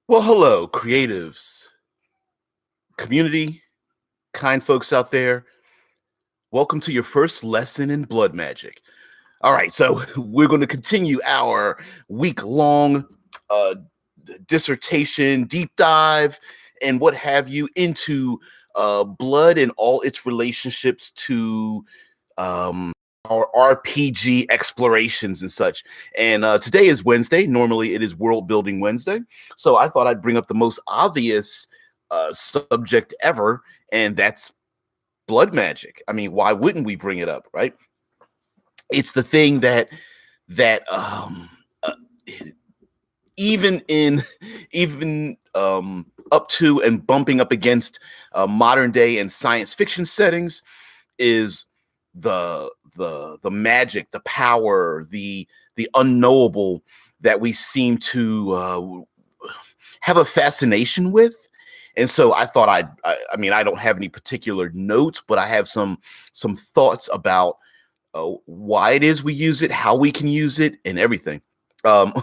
Well, hello, creatives, community, kind folks out there. Welcome to your first lesson in blood magic. All right, so we're going to continue our week-long uh, dissertation, deep dive, and what have you into blood and all its relationships to our RPG explorations and such. And today is Wednesday. Normally it is World Building Wednesday. So I thought I'd bring up the most obvious subject ever, and that's blood magic. I mean, why wouldn't we bring it up, right? It's the thing that uh, even in even up to and bumping up against modern day and science fiction settings is the magic, the power, the unknowable that we seem to have a fascination with. And so I thought I mean, I don't have any particular notes, but I have some thoughts about why it is we use it, how we can use it, and everything. Um,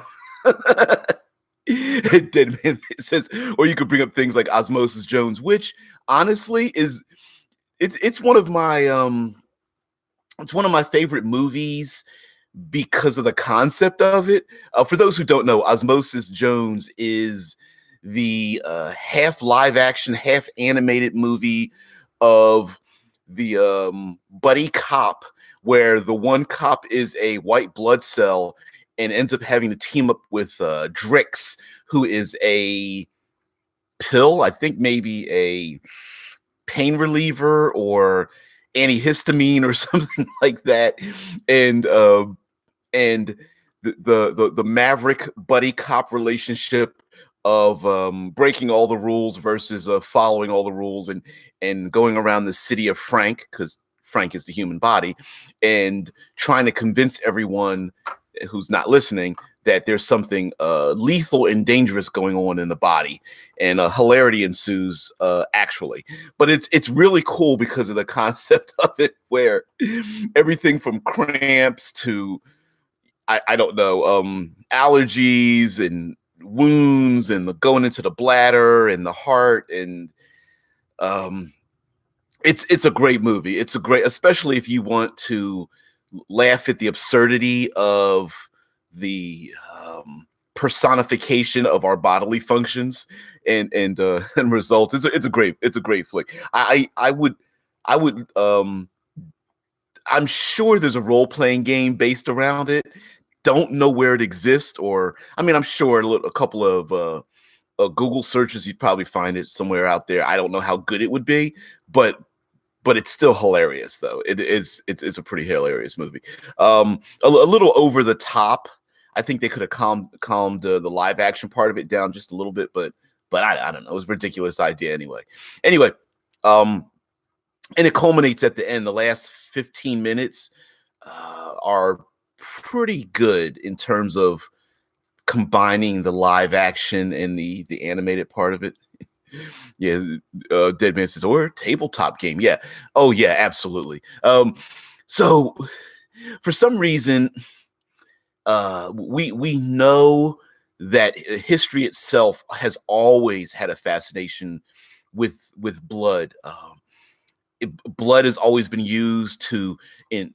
Dead man says, or you could bring up things like Osmosis Jones, which honestly is it's one of my it's one of my favorite movies because of the concept of it. For those who don't know, Osmosis Jones is the half live action, half animated movie of the buddy cop, where the one cop is a white blood cell and ends up having to team up with Drix, who is a pill, I think maybe a pain reliever or antihistamine or something like that, and and the maverick buddy cop relationship of breaking all the rules versus following all the rules and going around the city of Frank, because Frank is the human body, and trying to convince everyone who's not listening that there's something lethal and dangerous going on in the body, and hilarity ensues actually. But it's really cool because of the concept of it, where everything from cramps to I don't know, allergies and wounds and the going into the bladder and the heart, and um it's a great movie. It's a great, especially if you want to laugh at the absurdity of the personification of our bodily functions and and results. It's a great flick. I would I'm sure there's a role playing game based around it. Don't know where it exists, or I mean, I'm sure a couple of Google searches you'd probably find it somewhere out there. I don't know how good it would be, but it's still hilarious though. It's a pretty hilarious movie. A little over the top. I think they could have calmed the live action part of it down just a little bit, but I don't know. It was a ridiculous idea anyway. Anyway, um, and it culminates at the end. The last 15 minutes are pretty good in terms of combining the live action and the animated part of it. Yeah, Dead Man says, or tabletop game. Yeah. Oh yeah, absolutely. So for some reason, we know that history itself has always had a fascination with blood. Blood has always been used to in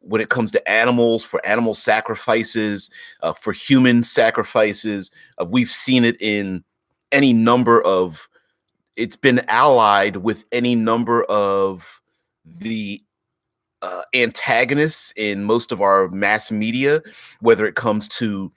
when it comes to animals, for animal sacrifices, for human sacrifices. We've seen it in any number of it's been allied with any number of the antagonists in most of our mass media, whether it comes to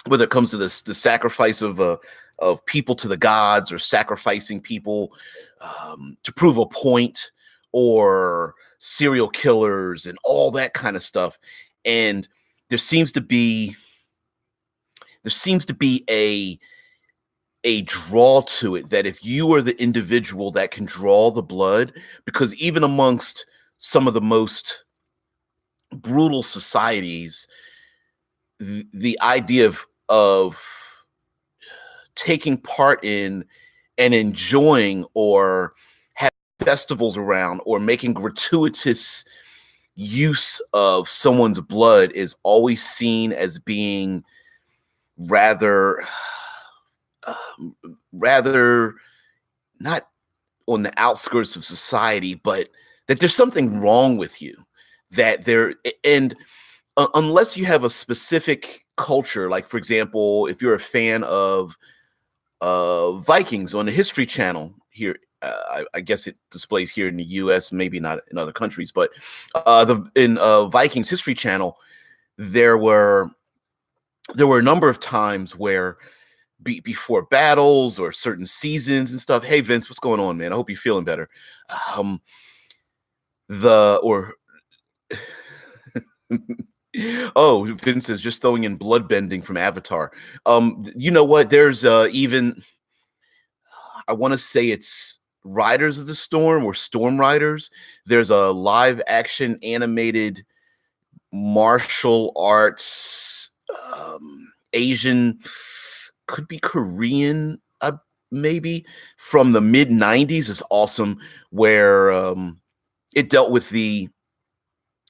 the sacrifice of people to the gods, or sacrificing people to prove a point, or serial killers and all that kind of stuff. And there seems to be a draw to it, that if you are the individual that can draw the blood, because even amongst some of the most brutal societies, the idea of taking part in and enjoying, or having festivals around, or making gratuitous use of someone's blood is always seen as being rather rather not on the outskirts of society, but that there's something wrong with you. That there and unless you have a specific culture, like for example, if you're a fan of Vikings on the History Channel here. I guess it displays here in the U.S., maybe not in other countries, but in Vikings History Channel, there were a number of times where before battles or certain seasons and stuff. Hey Vince, what's going on, man? I hope you're feeling better. Um, the or oh, Vince is just throwing in bloodbending from Avatar. You know what? There's even I want to say it's Riders of the Storm or Storm Riders. There's a live action animated martial arts Asian, could be Korean, maybe from the mid 90s. Is awesome, where it dealt with the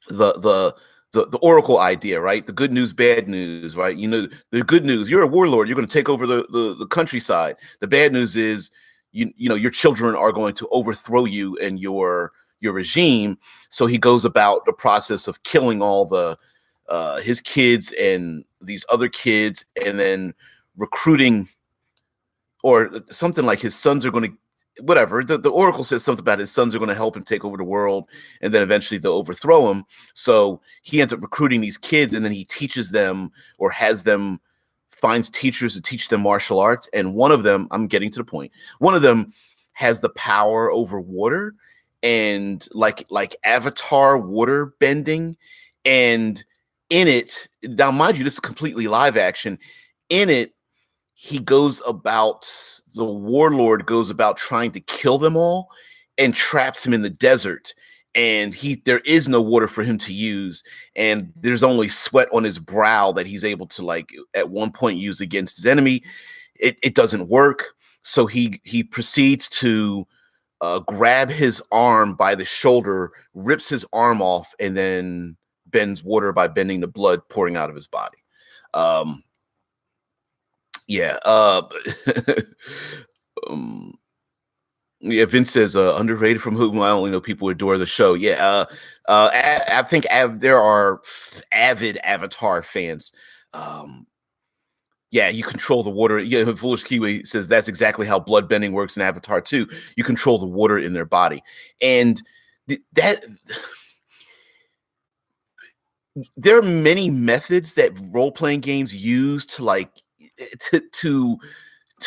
the the oracle idea, right? The good news, bad news, right? You know, the good news, you're a warlord, you're going to take over the countryside. The bad news is you know your children are going to overthrow you and your regime. So he goes about the process of killing all the his kids and these other kids, and then recruiting, or something like his sons are going to, whatever, the oracle says something about his sons are going to help him take over the world, and then eventually they'll overthrow him. So he ends up recruiting these kids, and then he teaches them, or has them, finds teachers to teach them martial arts. And one of them, I'm getting to the point, one of them has the power over water, and like Avatar water bending. And in it, now mind you, this is completely live action. In it, he goes about, the warlord goes about trying to kill them all and traps him in the desert. And there is no water for him to use, and there's only sweat on his brow that he's able to, like, at one point use against his enemy. It doesn't work. So he proceeds to grab his arm by the shoulder, rips his arm off, and then bends water by bending the blood pouring out of his body. Yeah. um, yeah, Vince says underrated from whom I only know people adore the show. Yeah. I think there are avid Avatar fans. Yeah, you control the water. Yeah, Foolish Kiwi says that's exactly how bloodbending works in Avatar too. You control the water in their body. And that there are many methods that role-playing games use to, like, to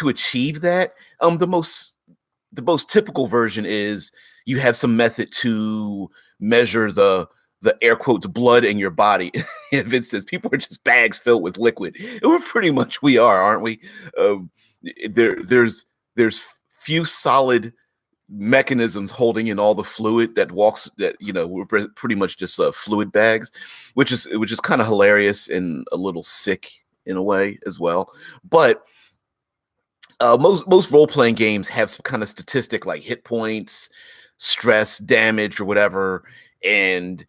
achieve that. The most typical version is you have some method to measure the air quotes blood in your body. And Vince says people are just bags filled with liquid. And we're pretty much, we are, aren't we? There's few solid mechanisms holding in all the fluid that walks, that, you know, we're pretty much just fluid bags, which is kind of hilarious and a little sick in a way as well. But most role-playing games have some kind of statistic like hit points, stress, damage, or whatever. And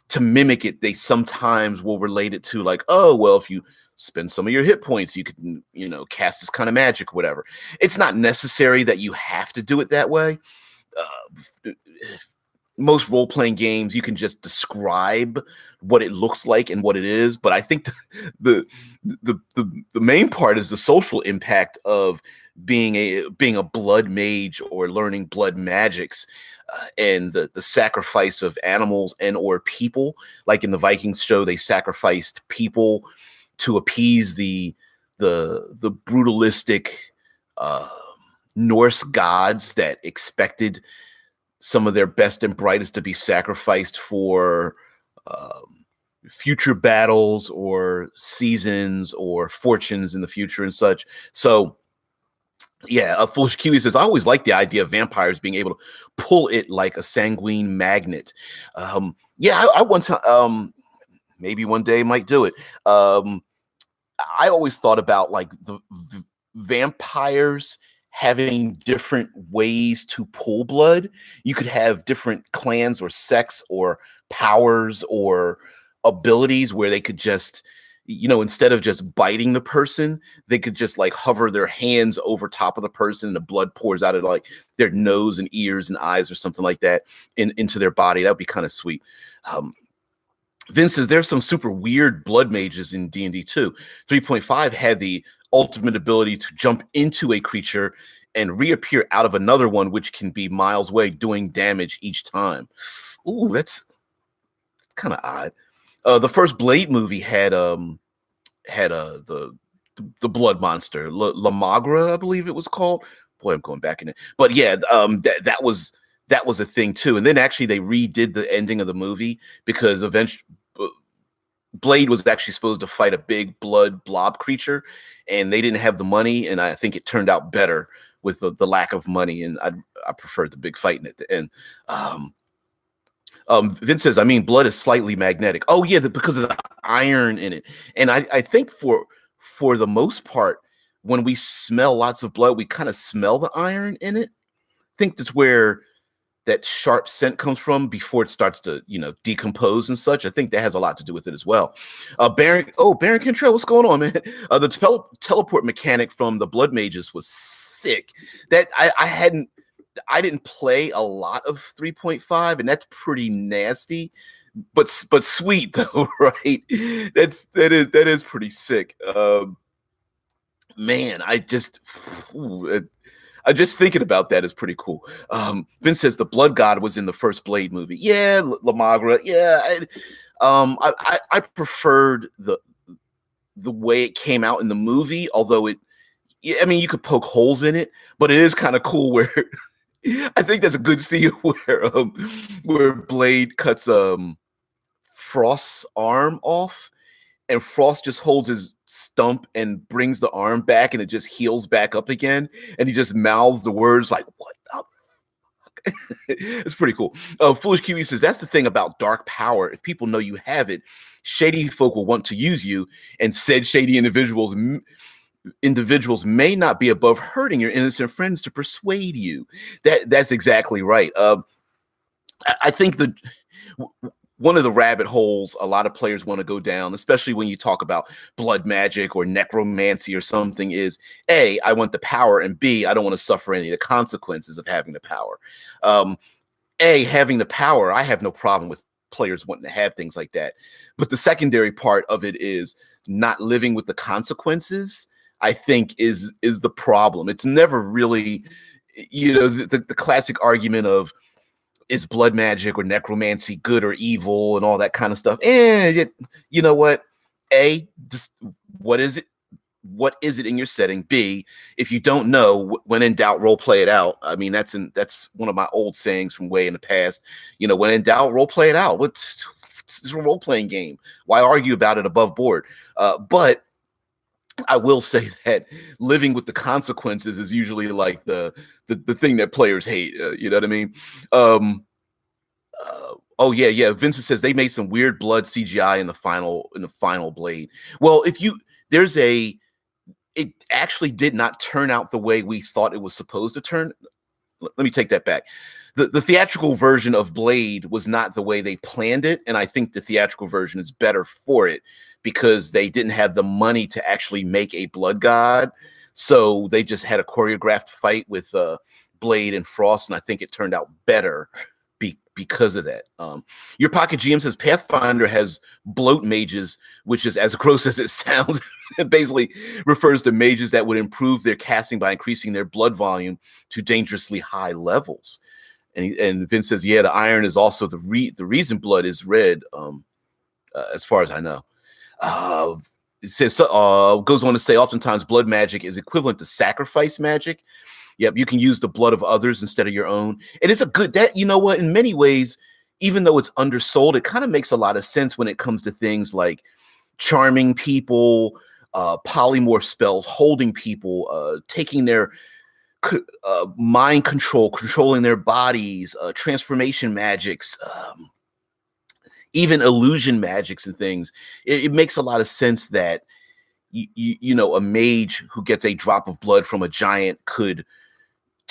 to mimic it, they sometimes will relate it to, like, oh, well, if you spend some of your hit points, you can, you know, cast this kind of magic, whatever. It's not necessary that you have to do it that way. Most role-playing games, you can just describe what it looks like and what it is. But I think the main part is the social impact of being a blood mage or learning blood magics, and the sacrifice of animals and or people. Like in the Vikings show, they sacrificed people to appease the brutalistic Norse gods that expected some of their best and brightest to be sacrificed for future battles or seasons or fortunes in the future and such. So yeah, Foolish Kiwi says, I always like the idea of vampires being able to pull it like a sanguine magnet. Yeah, I once, maybe one day might do it. I always thought about, like, the vampires having different ways to pull blood. You could have different clans or sects or powers or abilities where they could just, instead of just biting the person, they could just like hover their hands over top of the person and the blood pours out of like their nose and ears and eyes or something like that into their body. That would be kind of sweet. Vince says there's some super weird blood mages in D&D too. 3.5 had the ultimate ability to jump into a creature and reappear out of another one, which can be miles away, doing damage each time. Ooh, that's kind of odd. The first Blade movie had the blood monster, La Magra, I believe it was called. Boy, I'm going back in it. But yeah, that was a thing too. And then actually they redid the ending of the movie because eventually Blade was actually supposed to fight a big blood blob creature, and they didn't have the money. And I think it turned out better with the lack of money. And I preferred the big fighting at the end. Vince says, I mean, blood is slightly magnetic. Oh yeah, because of the iron in it. And I think for the most part, when we smell lots of blood, we kind of smell the iron in it. I think that's where that sharp scent comes from before it starts to, decompose and such. I think that has a lot to do with it as well. Baron Cantrell, what's going on, man? The teleport mechanic from the Blood Mages was sick. That I didn't play a lot of 3.5, and that's pretty nasty, but sweet though, right? That is pretty sick. Man, I just thinking about that is pretty cool. Vince says the Blood God was in the first Blade movie. Yeah, La Magra. Yeah, I preferred the way it came out in the movie, although you could poke holes in it, but it is kind of cool where I think there's a good scene where Blade cuts Frost's arm off, and Frost just holds his stump and brings the arm back, and it just heals back up again, and he just mouths the words like, what the it's pretty cool. Foolish Kiwi says that's the thing about dark power. If people know you have it, shady folk will want to use you, and said shady individuals may not be above hurting your innocent friends to persuade you. That's exactly right. I think one of the rabbit holes a lot of players want to go down, especially when you talk about blood magic or necromancy or something, is A, I want the power, and B, I don't want to suffer any of the consequences of having the power. Having the power, I have no problem with players wanting to have things like that. But the secondary part of it is not living with the consequences, I think is the problem. It's never really, the classic argument of, is blood magic or necromancy good or evil and all that kind of stuff. And you know what? A, just what is it? What is it in your setting? B, if you don't know, when in doubt, role play it out. I mean, that's one of my old sayings from way in the past. When in doubt, role play it out. It's a role playing game. Why argue about it above board? But I will say that living with the consequences is usually like the thing that players hate. You know what I mean? Oh yeah. Vincent says they made some weird blood CGI in the final Blade. Well, it actually did not turn out the way we thought it was supposed to turn. Let me take that back. The theatrical version of Blade was not the way they planned it, and I think the theatrical version is better for it because they didn't have the money to actually make a blood god, so they just had a choreographed fight with Blade and Frost, and I think it turned out better because of that. Your Pocket GM says Pathfinder has bloat mages, which is as gross as it sounds. It basically refers to mages that would improve their casting by increasing their blood volume to dangerously high levels. And Vince says, yeah, the iron is also the reason blood is red, as far as I know. It says goes on to say, oftentimes blood magic is equivalent to sacrifice magic. Yep, you can use the blood of others instead of your own. And it's in many ways, even though it's undersold, it kind of makes a lot of sense when it comes to things like charming people, polymorph spells, holding people, taking their mind control, controlling their bodies, transformation magics, even illusion magics and things. It makes a lot of sense that a mage who gets a drop of blood from a giant could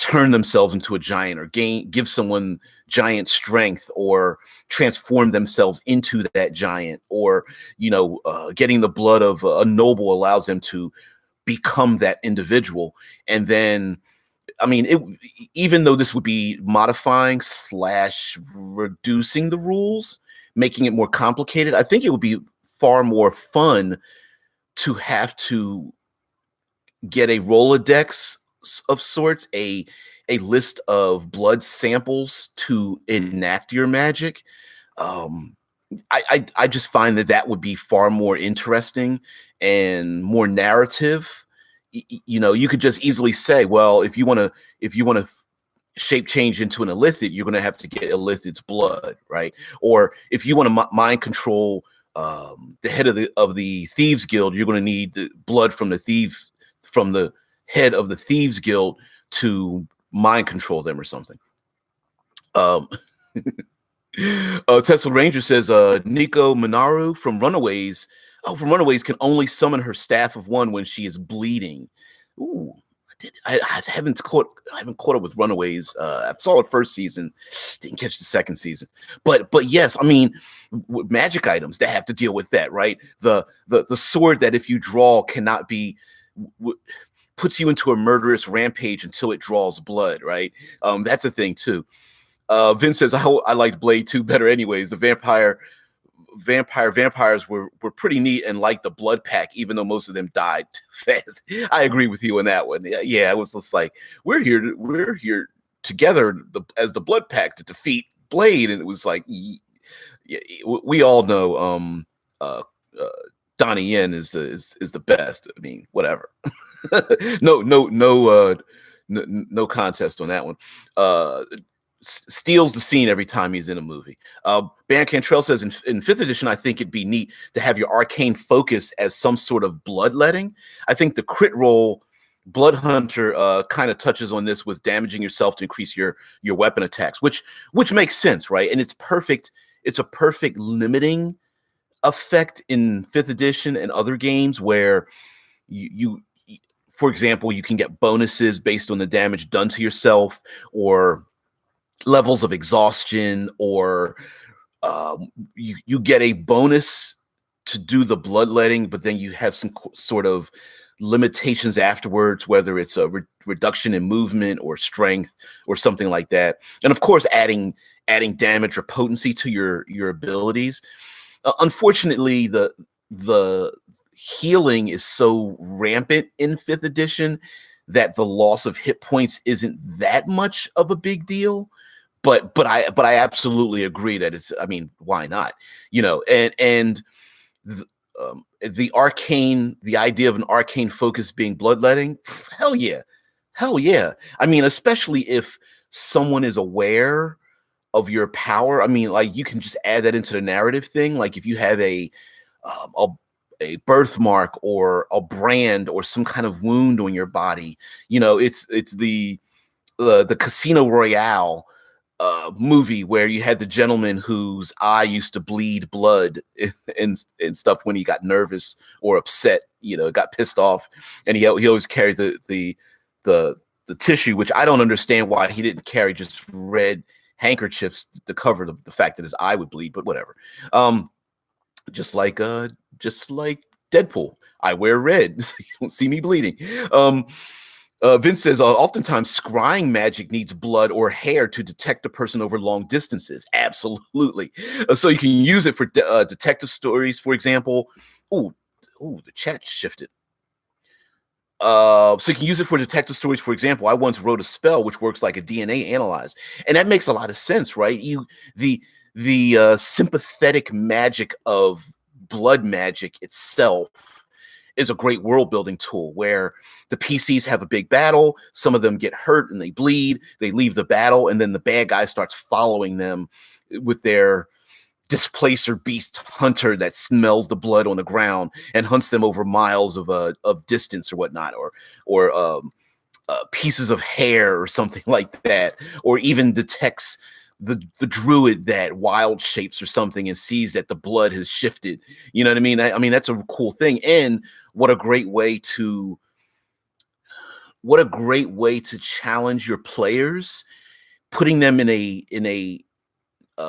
turn themselves into a giant, or give someone giant strength, or transform themselves into that giant, or getting the blood of a noble allows them to become that individual. And then, I mean, even though this would be modifying / reducing the rules, making it more complicated, I think it would be far more fun to have to get a Rolodex of sorts, a list of blood samples to enact your magic. I just find that would be far more interesting and more narrative. You could just easily say, well, if you want to shape change into an illithid, you're going to have to get illithid's blood, right? Or if you want to mind control the head of the thieves guild, you're going to need the blood from the head of the thieves guild to mind control them or something. Tesla Ranger says Nico Minaru from Runaways. Oh, from Runaways can only summon her staff of one when she is bleeding. Ooh, I haven't caught up with Runaways. I saw the first season, didn't catch the second season. But yes, I mean, magic items that have to deal with that, right? The sword that if you draw cannot be puts you into a murderous rampage until it draws blood, right? That's a thing too. Vince says, I liked Blade 2 better anyways. The vampires were pretty neat and liked the blood pack, even though most of them died too fast. I agree with you on that one. Yeah, it was just like, we're here together as the blood pack to defeat Blade. And it was like, we all know Donnie Yen is the best. I mean, whatever. No contest on that one. Steals the scene every time he's in a movie. Ban Cantrell says in 5th edition, I think it'd be neat to have your arcane focus as some sort of bloodletting. I think the crit roll Blood Hunter kind of touches on this with damaging yourself to increase your weapon attacks, which makes sense, right? And it's perfect. It's a perfect limiting effect in 5th edition and other games where you for example, you can get bonuses based on the damage done to yourself, or levels of exhaustion, or you get a bonus to do the bloodletting, but then you have some sort of limitations afterwards, whether it's a reduction in movement or strength or something like that. And of course, adding damage or potency to your abilities. Unfortunately, the healing is so rampant in 5th edition that the loss of hit points isn't that much of a big deal. But I absolutely agree that it's, I mean, why not? And the idea of an arcane focus being bloodletting, hell yeah. I mean, especially if someone is aware of your power. I mean, like, you can just add that into the narrative thing. Like, if you have a birthmark or a brand or some kind of wound on your body, it's the Casino Royale movie where you had the gentleman whose eye used to bleed blood and stuff when he got nervous or upset, got pissed off, and he always carried the tissue, which I don't understand why he didn't carry just red handkerchiefs to cover the fact that his eye would bleed, but whatever. Just like Deadpool, I wear red so you don't see me bleeding. Vince says, oftentimes scrying magic needs blood or hair to detect a person over long distances. Absolutely. So you can use it for detective stories, for example. Ooh, the chat shifted. So you can use it for detective stories, for example. I once wrote a spell which works like a DNA analyze, and that makes a lot of sense, right? The sympathetic magic of blood magic itself is a great world building tool where the PCs have a big battle, some of them get hurt and they bleed, they leave the battle, and then the bad guy starts following them with their displacer beast hunter that smells the blood on the ground and hunts them over miles of distance or whatnot, or pieces of hair or something like that, or even detects the druid that wild shapes or something and sees that the blood has shifted. You know what I mean? I mean, that's a cool thing. And what a great way to what a great way to challenge your players, putting them in a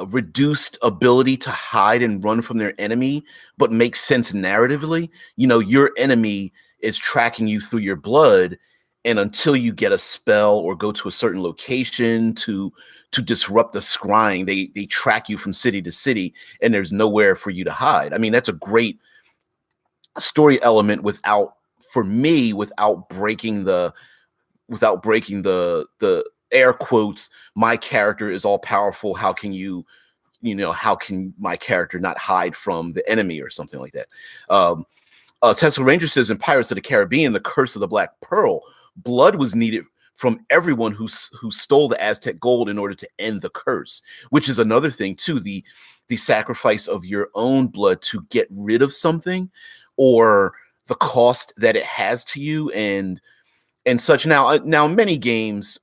reduced ability to hide and run from their enemy, but makes sense narratively. You know, your enemy is tracking you through your blood, and until you get a spell or go to a certain location to disrupt the scrying, they track you from city to city, and there's nowhere for you to hide. I mean, that's a great story element without, for me, without breaking the air quotes, my character is all powerful, how can how can my character not hide from the enemy or something like that. Tesla Ranger says in Pirates of the Caribbean, The Curse of the Black Pearl, blood was needed from everyone who stole the Aztec gold in order to end the curse, which is another thing too, the sacrifice of your own blood to get rid of something, or the cost that it has to you, and such. Now many games,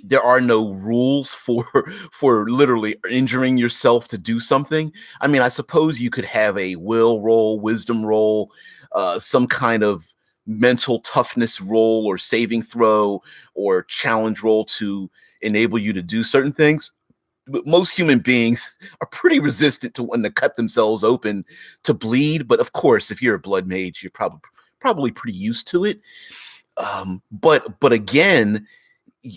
there are no rules for for literally injuring yourself to do something. I mean, I suppose you could have a will roll, wisdom roll, some kind of mental toughness roll or saving throw or challenge roll to enable you to do certain things. But most human beings are pretty resistant to when to cut themselves open to bleed. But of course, if you're a blood mage, you're probably pretty used to it. But again,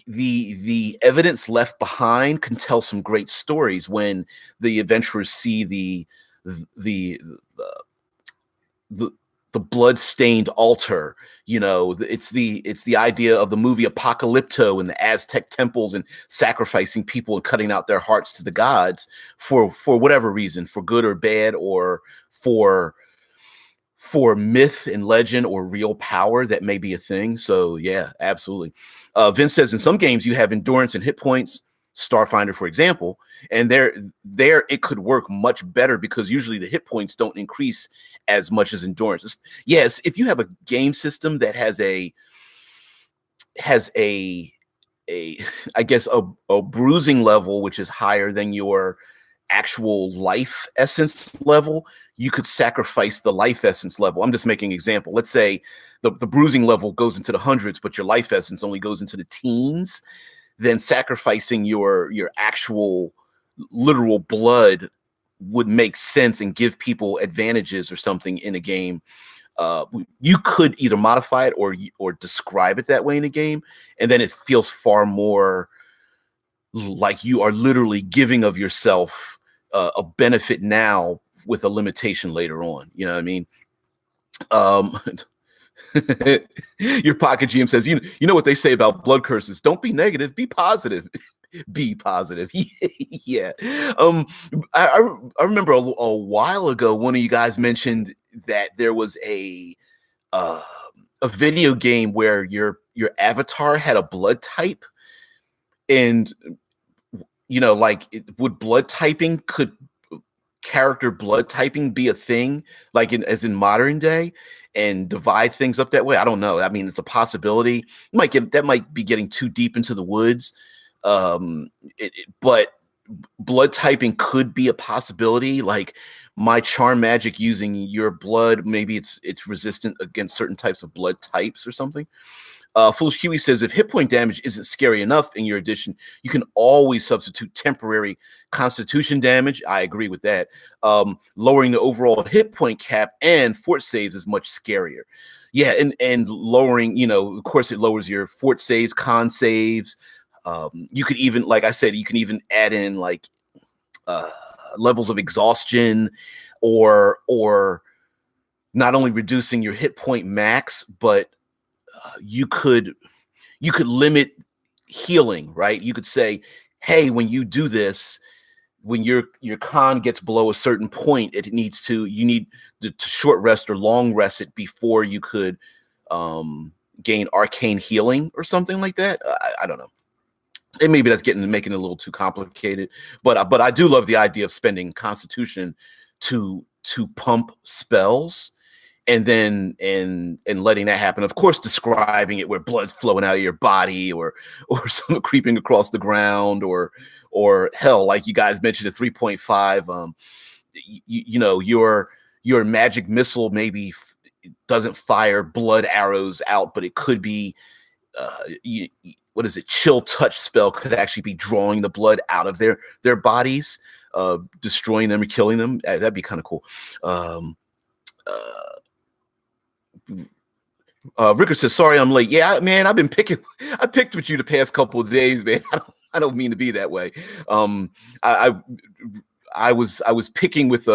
the evidence left behind can tell some great stories when the adventurers see the the the blood-stained altar. You know, it's the idea of the movie Apocalypto and the Aztec temples and sacrificing people and cutting out their hearts to the gods for whatever reason, for good or bad, or for myth and legend or real power that may be a thing. So yeah, absolutely. Vince says in some games you have endurance and hit points, Starfinder, for example, and there it could work much better because usually the hit points don't increase as much as endurance. Yes, if you have a game system that has a I guess a bruising level which is higher than your actual life essence level, you could sacrifice the life essence level. I'm just making an example. Let's say the bruising level goes into the hundreds, but your life essence only goes into the teens. Then sacrificing your actual literal blood would make sense and give people advantages or something in a game. You could either modify it or describe it that way in a game, and then it feels far more like you are literally giving of yourself a benefit now with a limitation later on. You know what I mean? Um, your pocket GM says, you know what they say about blood curses. Don't be negative, be positive. Be positive. Yeah. I remember a while ago, one of you guys mentioned that there was uh, a video game where your avatar had a blood type, and like would blood typing could character blood typing be a thing like as in modern day and divide things up that way? I don't know. I mean, it's a possibility. That might be getting too deep into the woods. But blood typing could be a possibility. Like my charm magic using your blood, maybe it's resistant against certain types of blood types or something. Foolish Kiwi says, if hit point damage isn't scary enough in your edition, you can always substitute temporary constitution damage. I agree with that. Lowering the overall hit point cap and fort saves is much scarier. Yeah, and lowering, of course, it lowers your fort saves, con saves. You could even, like I said, you can even add in like levels of exhaustion, or not only reducing your hit point max, but you could limit healing, right? You could say, hey, when you do this, when your con gets below a certain point, you need to short rest or long rest it before you could gain arcane healing or something like that. I don't know. And maybe that's making it a little too complicated, but I do love the idea of spending Constitution to pump spells, and then and letting that happen. Of course, describing it where blood's flowing out of your body, or some creeping across the ground, or hell, like you guys mentioned, a 3.5. Your magic missile maybe doesn't fire blood arrows out, but it could be what is it? Chill touch spell could actually be drawing the blood out of their bodies, destroying them or killing them. That'd be kind of cool. Ricker says, "Sorry, I'm late." Yeah, man, I picked with you the past couple of days, man. I don't mean to be that way. I was picking with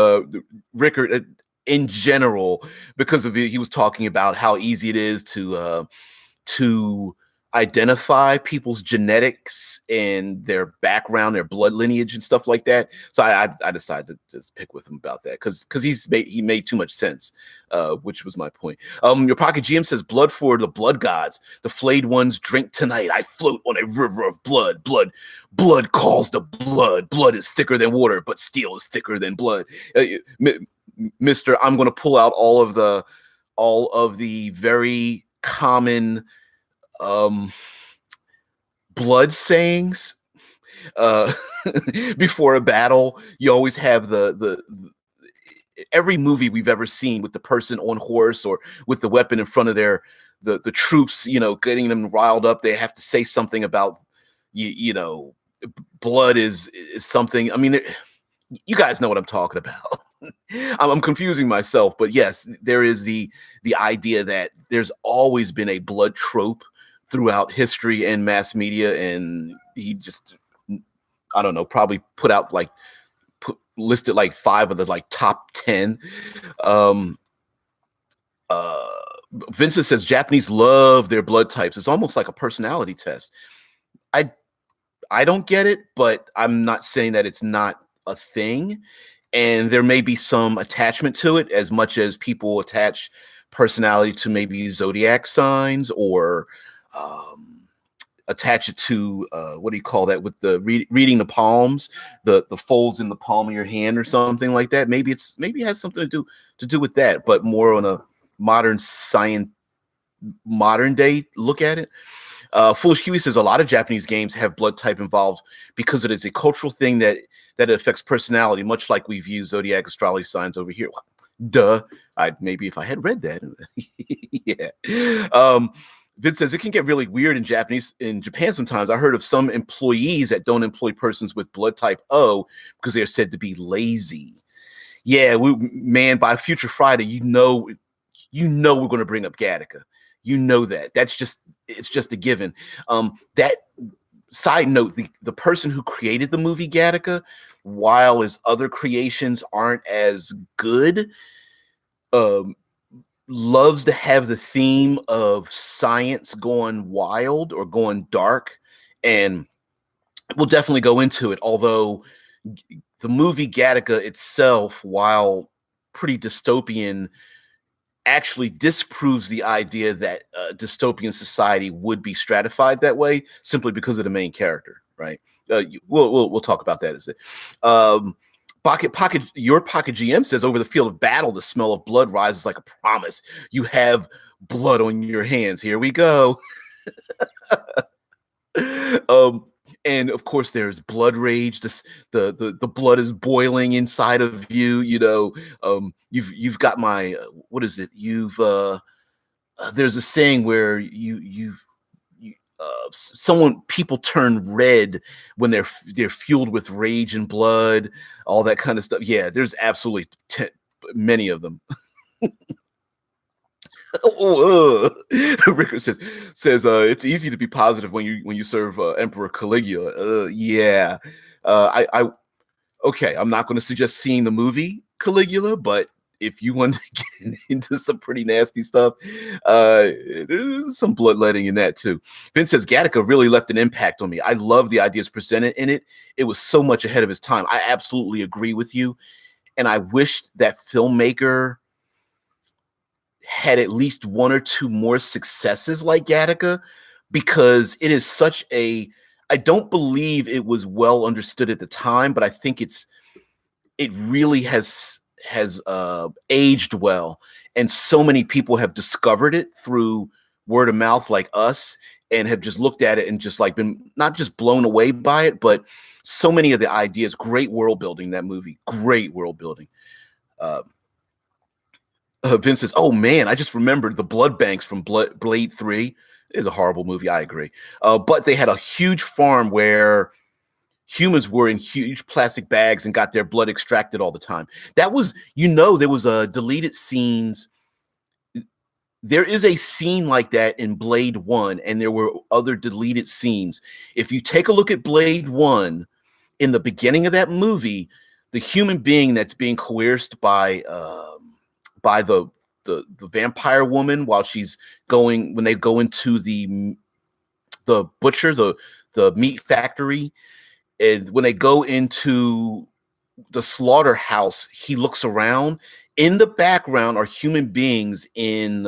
Ricker in general because of he was talking about how easy it is to identify people's genetics and their background, their blood lineage and stuff like that. So I decided to just pick with him about that because he made too much sense, which was my point. Your Pocket GM says, "Blood for the blood gods. The flayed ones drink tonight. I float on a river of blood. Blood calls the blood. Blood is thicker than water, but steel is thicker than blood." Mister, I'm going to pull out all of the very common blood sayings. Before a battle, you always have the every movie we've ever seen with the person on horse or with the weapon in front of the troops, getting them riled up. They have to say something about blood is something. I mean, you guys know what I'm talking about. I'm confusing myself, but yes, there is the idea that there's always been a blood trope throughout history and mass media, and he just, I don't know, probably listed like 5 of the top 10. Vincent says Japanese love their blood types. It's almost like a personality test. I don't get it, but I'm not saying that it's not a thing, and there may be some attachment to it, as much as people attach personality to maybe zodiac signs or attach it to what do you call that, with the reading the palms, the folds in the palm of your hand or something like that. Maybe it has something to do with that, but more on a modern day look at it. Foolish Kiwi says a lot of Japanese games have blood type involved because it is a cultural thing that affects personality, much like we view zodiac astrology signs over here. Duh. Maybe if I had read that. Yeah. Vince says it can get really weird in Japan sometimes. I heard of some employees that don't employ persons with blood type O because they're said to be lazy. Yeah, man, by Future Friday, you know we're going to bring up Gattaca. You know that. It's just a given. That side note, the person who created the movie Gattaca, while his other creations aren't as good, loves to have the theme of science going wild or going dark, and we'll definitely go into it. Although the movie Gattaca itself, while pretty dystopian, actually disproves the idea that dystopian society would be stratified that way simply because of the main character, right? We'll talk about that as it. Your Pocket GM says, over the field of battle, the smell of blood rises like a promise. You have blood on your hands. Here we go. And of course, there's blood rage. The blood is boiling inside of you. You've got my what is it? There's a saying where people turn red when they're fueled with rage and blood, all that kind of stuff. Yeah, there's absolutely many of them. Ricker says it's easy to be positive when you serve Emperor Caligula. Yeah, okay. I'm not going to suggest seeing the movie Caligula, but if you want to get into some pretty nasty stuff, there's some bloodletting in that too. Vince says Gattaca really left an impact on me. I love the ideas presented in it. It was so much ahead of its time. I absolutely agree with you, and I wish that filmmaker had at least 1 or 2 more successes like Gattaca, because it is such a, I don't believe it was well understood at the time, but I think it really has aged well, and so many people have discovered it through word of mouth like us, and have just looked at it and just like been not just blown away by it, but so many of the ideas. Great world building, that movie. Great world building. Vince says, "Oh man, I just remembered the blood banks from Blade 3. It is a horrible movie. I agree. But they had a huge farm where humans were in huge plastic bags and got their blood extracted all the time. That was, there was a deleted scenes. There is a scene like that in Blade 1, and there were other deleted scenes. If you take a look at Blade 1, in the beginning of that movie, the human being that's being coerced by the vampire woman while she's going, when they go into the butcher, the meat factory, and when they go into the slaughterhouse, he looks around. In the background are human beings in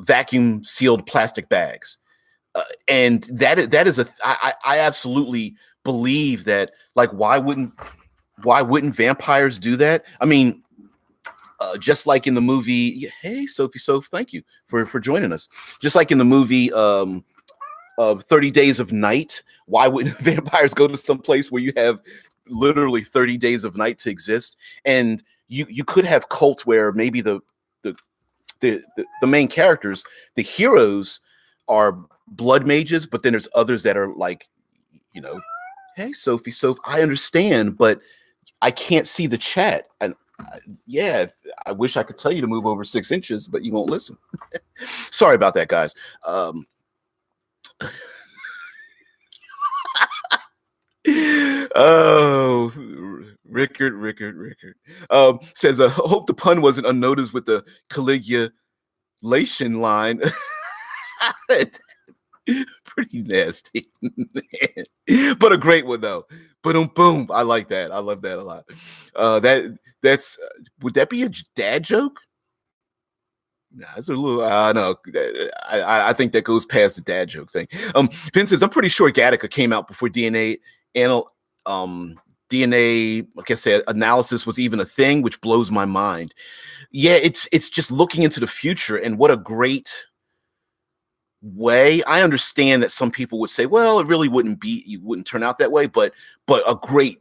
vacuum sealed plastic bags, and that is I absolutely believe that. Like, why wouldn't vampires do that? I mean, just like in the movie. Hey, Sophie, thank you for joining us. Just like in the movie 30 Days of Night, why wouldn't vampires go to some place where you have literally 30 days of night to exist? And you could have cult where maybe the main characters, the heroes, are blood mages, but then there's others that are like, hey, Sophie, I understand, but I can't see the chat. And yeah, I wish I could tell you to move over 6 inches, but you won't listen. Sorry about that, guys. Oh, Rickard. Says, hope the pun wasn't unnoticed with the Caligulation line. Pretty nasty. But a great one though. Boom. I like that. I love that a lot. That's would that be a dad joke? Nah, it's a little. No, I think that goes past the dad joke thing. Vince says, I'm pretty sure Gattaca came out before DNA DNA, like I said, analysis was even a thing, which blows my mind. Yeah, it's just looking into the future, and what a great way. I understand that some people would say, well, it really wouldn't turn out that way, but a great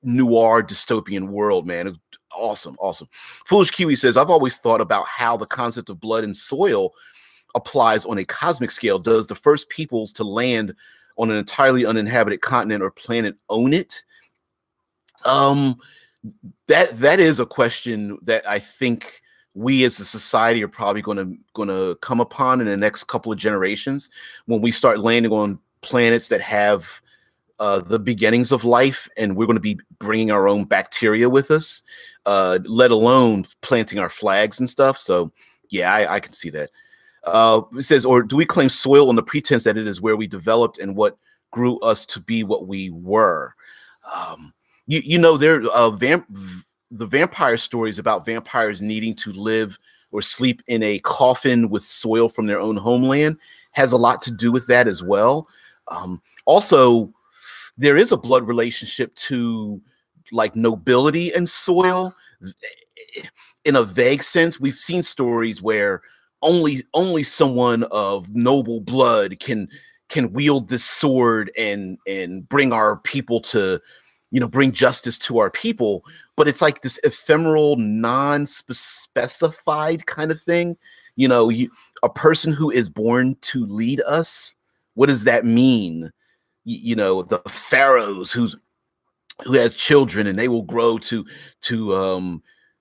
noir dystopian world, man. Awesome. Foolish Kiwi says, I've always thought about how the concept of blood and soil applies on a cosmic scale. Does the first peoples to land on an entirely uninhabited continent or planet own it? That is a question that I think we as a society are probably going to come upon in the next couple of generations, when we start landing on planets that have the beginnings of life, and we're going to be bringing our own bacteria with us, let alone planting our flags and stuff. So yeah, I can see that. It says, or do we claim soil on the pretense that it is where we developed and what grew us to be what we were? There the vampire stories about vampires needing to live or sleep in a coffin with soil from their own homeland has a lot to do with that as well. Also, there is a blood relationship to like nobility and soil. In a vague sense, we've seen stories where only someone of noble blood can wield this sword and bring our people to, bring justice to our people. But it's like this ephemeral, non-specified kind of thing. A person who is born to lead us, what does that mean? The pharaohs who has children and they will grow to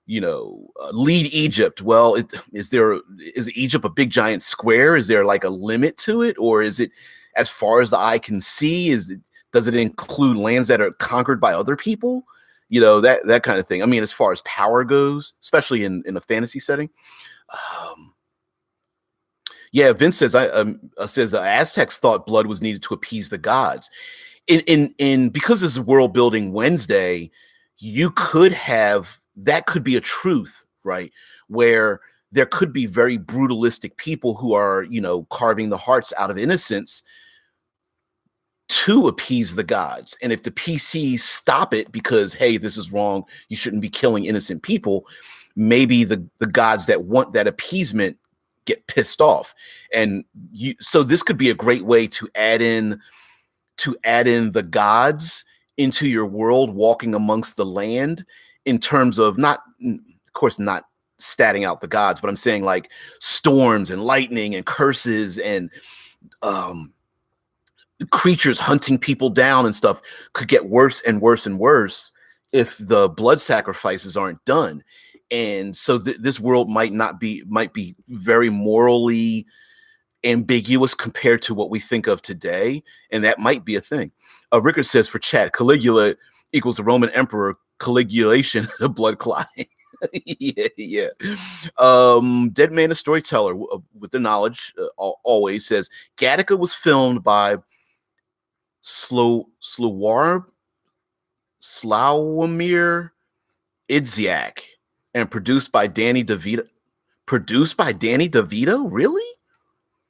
lead Egypt. Well, is Egypt a big giant square? Is there like a limit to it, or is it as far as the eye can see? Does it include lands that are conquered by other people? That kind of thing. I mean, as far as power goes, especially in a fantasy setting. Yeah, Vince says, Aztecs thought blood was needed to appease the gods. Because this is World Building Wednesday, that could be a truth, right? Where there could be very brutalistic people who are, carving the hearts out of innocence to appease the gods. And if the PCs stop it because, hey, this is wrong, you shouldn't be killing innocent people, maybe the gods that want that appeasement get pissed off. And so this could be a great way to add in the gods into your world, walking amongst the land, in terms of not course, not statting out the gods, but I'm saying like storms and lightning and curses and creatures hunting people down and stuff could get worse and worse and worse if the blood sacrifices aren't done. And so this world might be very morally ambiguous compared to what we think of today, and that might be a thing. Rickard says for chat, Caligula equals the Roman emperor, caligulation, the blood clotting. yeah. Dead Man, a storyteller with the knowledge, always says Gattaca was filmed by Slawomir Idziak and produced by Danny DeVito. Produced by Danny DeVito? Really?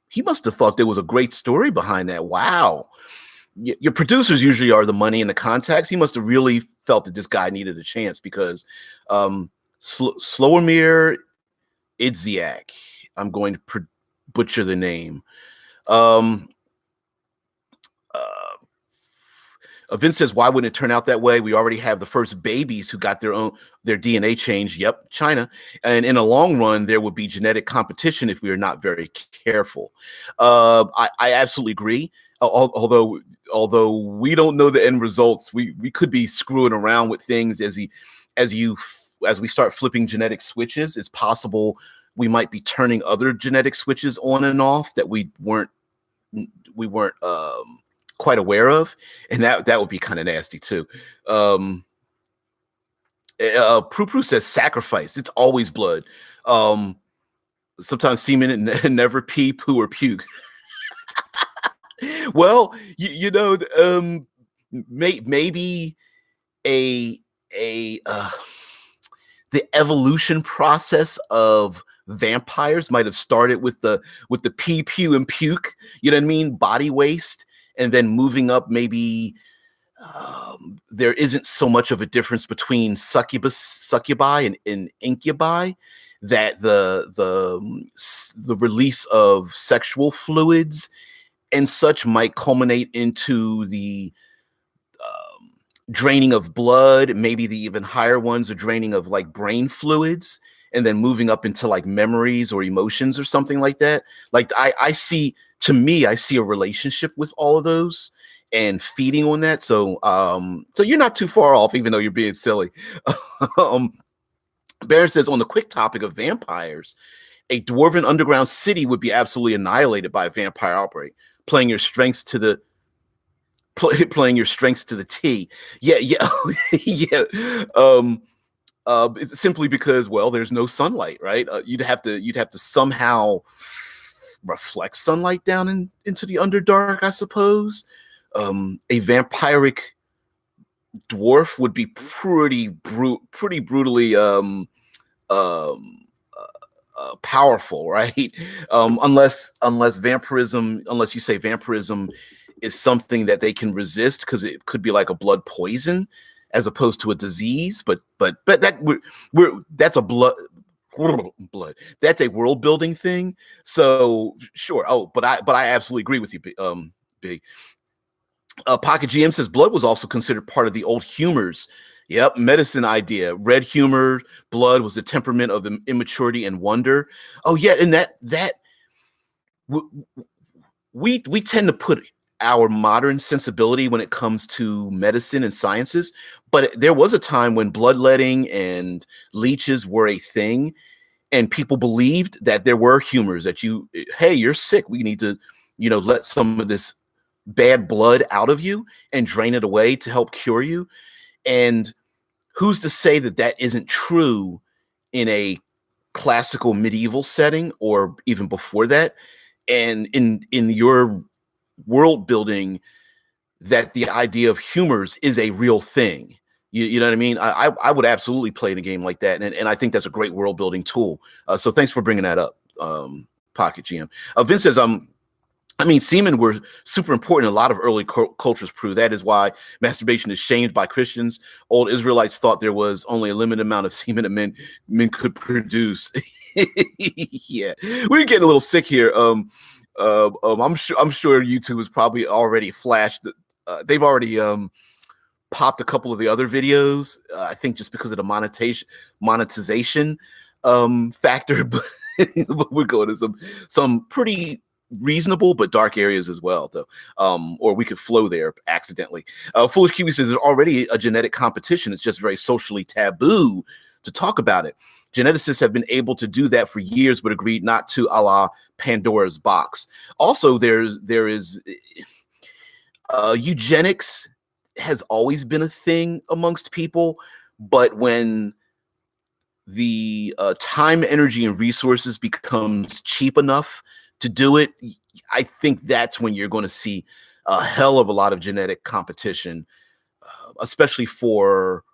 He must have thought there was a great story behind that. Wow. Your producers usually are the money and the contacts. He must have really felt that this guy needed a chance because Slawomir Idziak, I'm going to butcher the name. Vince says, why wouldn't it turn out that way? We already have the first babies who got their DNA changed. Yep, China. And in the long run, there would be genetic competition if we are not very careful. I absolutely agree. Although we don't know the end results, we could be screwing around with things as we start flipping genetic switches. It's possible we might be turning other genetic switches on and off that we weren't quite aware of, and that would be kind of nasty too. Prue says sacrifice. It's always blood. Sometimes semen and never pee, poo, or puke. Well, maybe the evolution process of vampires might have started with the pee, pew, and puke. You know what I mean? Body waste. And then moving up, maybe there isn't so much of a difference between succubi and incubi, that the release of sexual fluids and such might culminate into the draining of blood. Maybe the even higher ones are draining of like brain fluids, and then moving up into like memories or emotions or something like that. Like I see a relationship with all of those and feeding on that. So you're not too far off, even though you're being silly. Baron says, on the quick topic of vampires, a dwarven underground city would be absolutely annihilated by a vampire outbreak, playing your strengths to the T. Yeah. yeah. It's simply because, well, there's no sunlight, right? You'd have to somehow reflect sunlight down into the Underdark, I suppose. A vampiric dwarf would be pretty brutally powerful, right? Unless you say vampirism is something that they can resist, because it could be like a blood poison as opposed to a disease, but that's a blood. That's a world building thing. So sure. Oh, but I absolutely agree with you, Big. Pocket GM says blood was also considered part of the old humors. Yep, medicine idea. Red humor, blood was the temperament of immaturity and wonder. Oh yeah, and that we tend to put our modern sensibility when it comes to medicine and sciences, but there was a time when bloodletting and leeches were a thing, and people believed that there were humors that hey, you're sick. We need to, let some of this bad blood out of you and drain it away to help cure you. And who's to say that that isn't true in a classical medieval setting or even before that? And in your world building, that the idea of humors is a real thing. You know what I mean? I would absolutely play in a game like that, and I think that's a great world building tool. So thanks for bringing that up, Pocket GM. Vince says, semen were super important in a lot of early cultures, Prue. That is why masturbation is shamed by Christians. Old Israelites thought there was only a limited amount of semen that men could produce. Yeah, we're getting a little sick here. I'm sure YouTube has probably already flashed. They've already popped a couple of the other videos. I think just because of the monetization factor, but we're going to some pretty reasonable but dark areas as well, though. Or we could flow there accidentally. Foolish Kiwi says there's already a genetic competition. It's just very socially taboo to talk about it. Geneticists have been able to do that for years, but agreed not to, a la Pandora's box. Also, there is eugenics has always been a thing amongst people, but when the time, energy, and resources becomes cheap enough to do it, I think that's when you're going to see a hell of a lot of genetic competition, especially for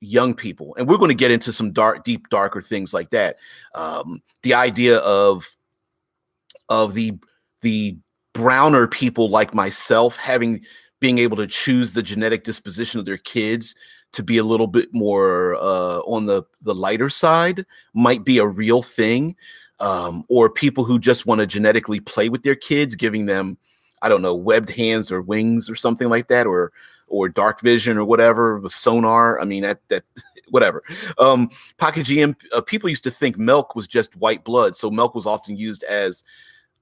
young people. And we're going to get into some deep, darker things like that. The idea of the browner people like myself being able to choose the genetic disposition of their kids to be a little bit more on the lighter side might be a real thing. Or people who just want to genetically play with their kids, giving them, I don't know, webbed hands or wings or something like that, or dark vision or whatever, with sonar. I mean, that whatever. Pocket GM, people used to think milk was just white blood, so milk was often used as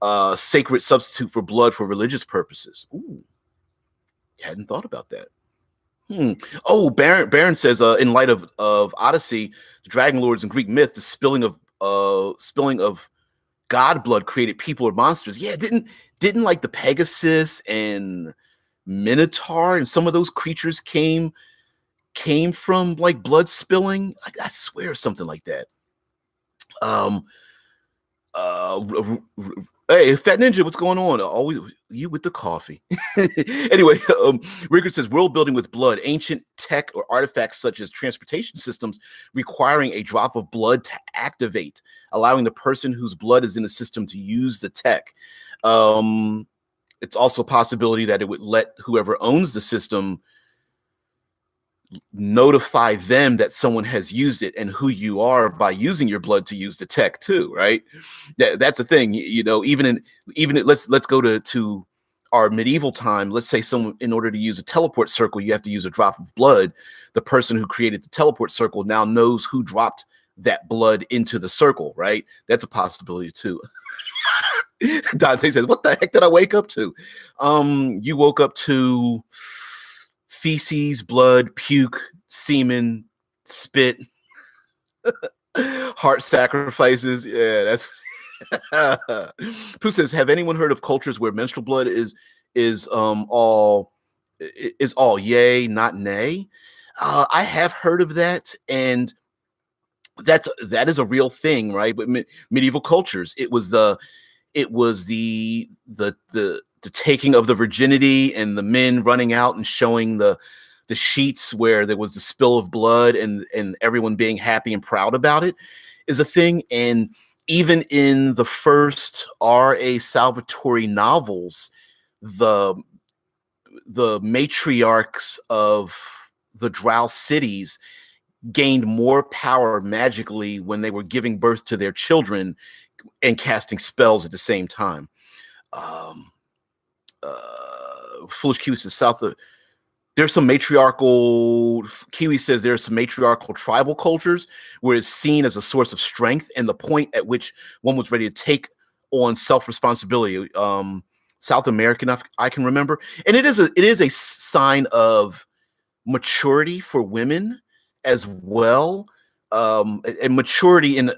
a sacred substitute for blood for religious purposes. Ooh, hadn't thought about that. Oh, Baron says, in light of Odyssey, the Dragon Lords and Greek myth, the spilling of god blood created people or monsters. Yeah, didn't like the Pegasus and Minotaur and some of those creatures came from like blood spilling? I swear something like that. Hey, Fat Ninja, what's going on? Always you with the coffee. Anyway, Rickard says world building with blood, ancient tech or artifacts such as transportation systems requiring a drop of blood to activate, allowing the person whose blood is in the system to use the tech. It's also a possibility that it would let whoever owns the system notify them that someone has used it and who you are by using your blood to use the tech too, right? That's a thing, you know. Let's go to our medieval time. Let's say someone, in order to use a teleport circle, you have to use a drop of blood. The person who created the teleport circle now knows who dropped that blood into the circle, right? That's a possibility too. Dante says, what the heck did I wake up to? You woke up to feces, blood, puke, semen, spit, heart sacrifices. Yeah, that's Pooh says, have anyone heard of cultures where menstrual blood is all yay, not nay? I have heard of that, and that is a real thing, right? But medieval cultures, it was the taking of the virginity and the men running out and showing the sheets where there was the spill of blood and everyone being happy and proud about it is a thing. And even in the first R.A. Salvatore novels, the matriarchs of the Drow cities gained more power magically when they were giving birth to their children and casting spells at the same time. Foolish Kiwi says there's some matriarchal, Kiwi says there's some matriarchal tribal cultures where it's seen as a source of strength and the point at which one was ready to take on self-responsibility. South American, I can remember. And it is a sign of maturity for women as well. And maturity in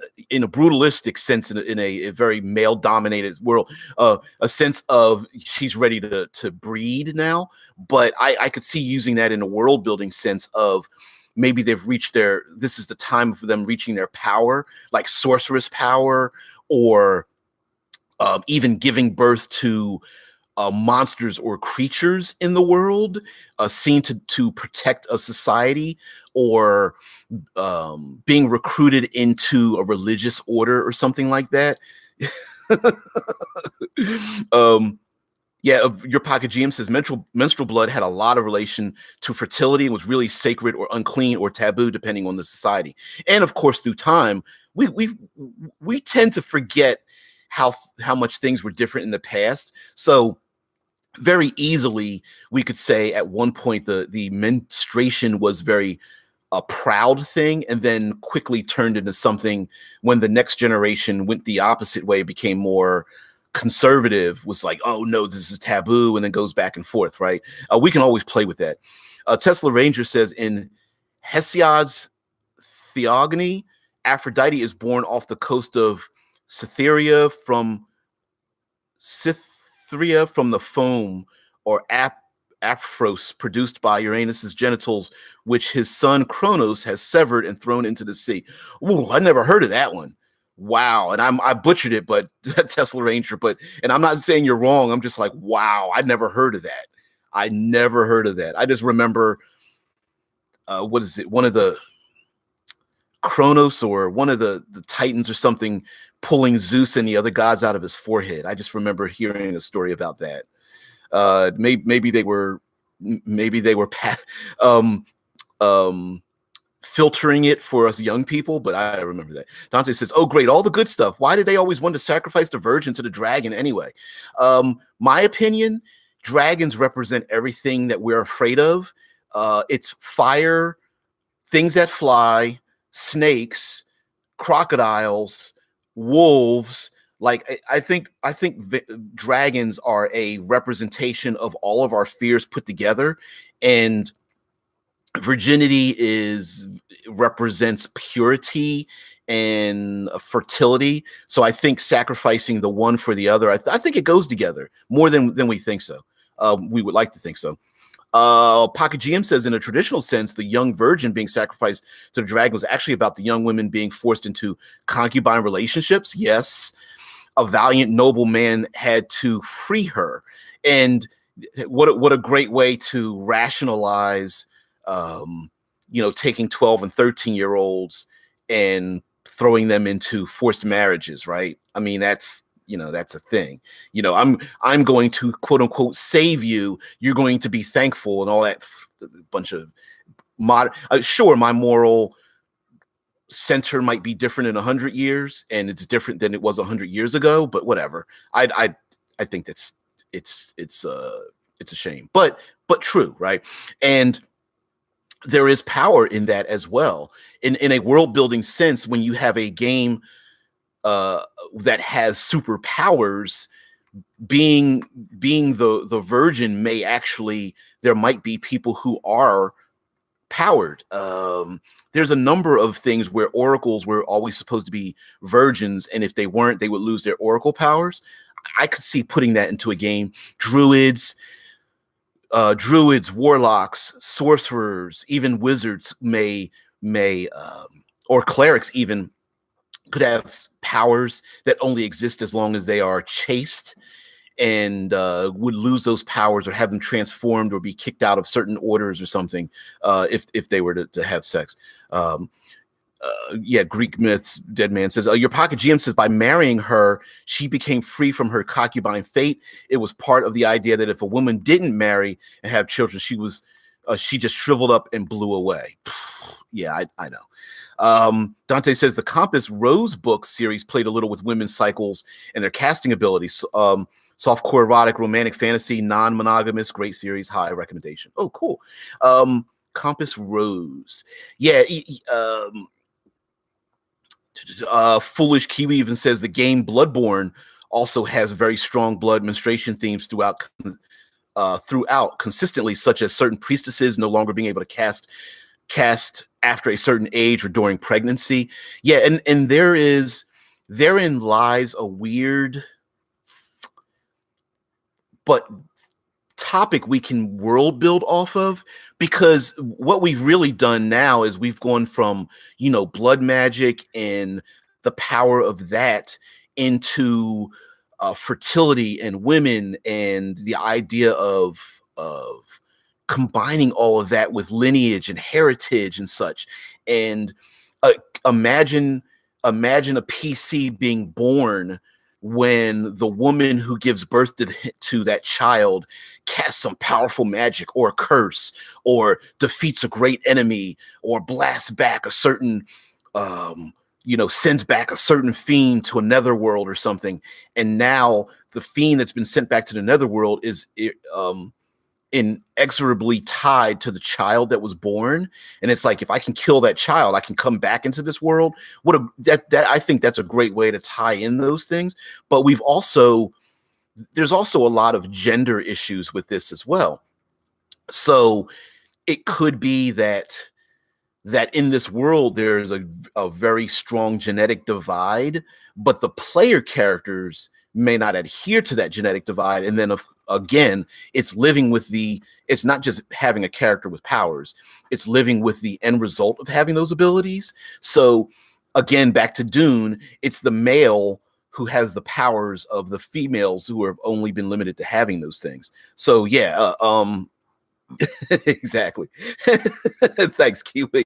a brutalistic sense, in a very male dominated world, a sense of she's ready to breed now. But I could see using that in a world building sense of maybe they've reached this is the time for them reaching their power, like sorceress power, or even giving birth to monsters or creatures in the world, seen to protect a society, or being recruited into a religious order or something like that. Your Pocket GM says menstrual blood had a lot of relation to fertility and was really sacred or unclean or taboo depending on the society. And of course, through time, we tend to forget how much things were different in the past. So very easily we could say at one point the menstruation was very a proud thing, and then quickly turned into something when the next generation went the opposite way, became more conservative, was like, oh no, this is taboo, and then goes back and forth, right? We can always play with that. Tesla Ranger says in Hesiod's Theogony, Aphrodite is born off the coast of Cytherea from the foam or Aphros produced by Uranus's genitals, which his son Kronos has severed and thrown into the sea. Ooh, I never heard of that one. Wow. And I butchered it, but Tesla Ranger, and I'm not saying you're wrong. I'm just like, wow, I never heard of that. I never heard of that. I just remember, what is it? One of the Kronos or one of the Titans or something pulling Zeus and the other gods out of his forehead. I just remember hearing a story about that. Maybe they were filtering it for us young people, but I remember that. Dante says, oh great, all the good stuff. Why did they always want to sacrifice the virgin to the dragon anyway? My opinion, dragons represent everything that we're afraid of. It's fire, things that fly, snakes, crocodiles, wolves. Like I think dragons are a representation of all of our fears put together, and virginity represents purity and fertility. So I think sacrificing the one for the other, I think it goes together more than we think so. We would like to think so. Pocket GM says, in a traditional sense, the young virgin being sacrificed to the dragon was actually about the young women being forced into concubine relationships. Yes, a valiant noble man had to free her, and what a great way to rationalize, taking 12 and 13-year-olds and throwing them into forced marriages, right? I mean, that's a thing. I'm going to quote unquote save you. You're going to be thankful and all that bunch of sure, my moral center might be different in 100 years, and it's different than it was 100 years ago. But whatever. I think it's a shame, but true, right? And there is power in that as well. In a world building sense, when you have a game that has superpowers, being the virgin may actually, there might be people who are powered. There's a number of things where oracles were always supposed to be virgins, and if they weren't, they would lose their oracle powers. I could see putting that into a game. Druids, warlocks, sorcerers, even wizards may or clerics even could have powers that only exist as long as they are chaste, and would lose those powers or have them transformed or be kicked out of certain orders or something if they were to have sex. Greek myths, Dead Man says, your Pocket GM says, by marrying her, she became free from her concubine fate. It was part of the idea that if a woman didn't marry and have children, she just shriveled up and blew away. Yeah, I know. Dante says the Compass Rose book series played a little with women's cycles and their casting abilities. Softcore erotic, romantic fantasy, non-monogamous, great series, high recommendation. Oh, cool. Compass Rose. Yeah. Foolish Kiwi even says the game Bloodborne also has very strong blood menstruation themes throughout consistently, such as certain priestesses no longer being able to cast after a certain age or during pregnancy. Yeah, and therein lies a weird but topic we can world build off of, because what we've really done now is we've gone from blood magic and the power of that into fertility and women, and the idea of combining all of that with lineage and heritage and such. And imagine a PC being born when the woman who gives birth to that child casts some powerful magic or a curse, or defeats a great enemy, or blasts back a certain sends back a certain fiend to another world or something. And now the fiend that's been sent back to the netherworld is inexorably tied to the child that was born, and it's like, if I can kill that child, I can come back into this world. That I think that's a great way to tie in those things. But there's also a lot of gender issues with this as well. So it could be that in this world there's a very strong genetic divide, but the player characters may not adhere to that genetic divide. And then again, it's not just having a character with powers, it's living with the end result of having those abilities. So again, back to Dune, it's the male who has the powers of the females who have only been limited to having those things. So yeah, exactly. Thanks, Kiwi.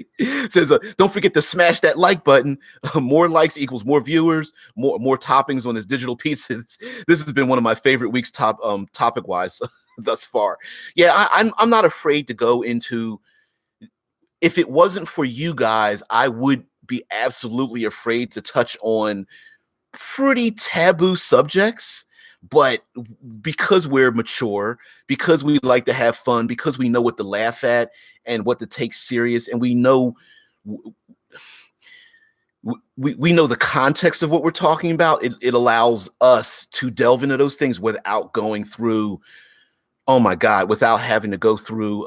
Says, don't forget to smash that like button. More likes equals more viewers, more toppings on his digital pizzas. This has been one of my favorite weeks topic wise thus far. Yeah, I'm not afraid to go into. If it wasn't for you guys, I would be absolutely afraid to touch on pretty taboo subjects. But because we're mature, because we like to have fun, because we know what to laugh at and what to take serious, and we know the context of what we're talking about, it allows us to delve into those things without going through, oh my God, without having to go through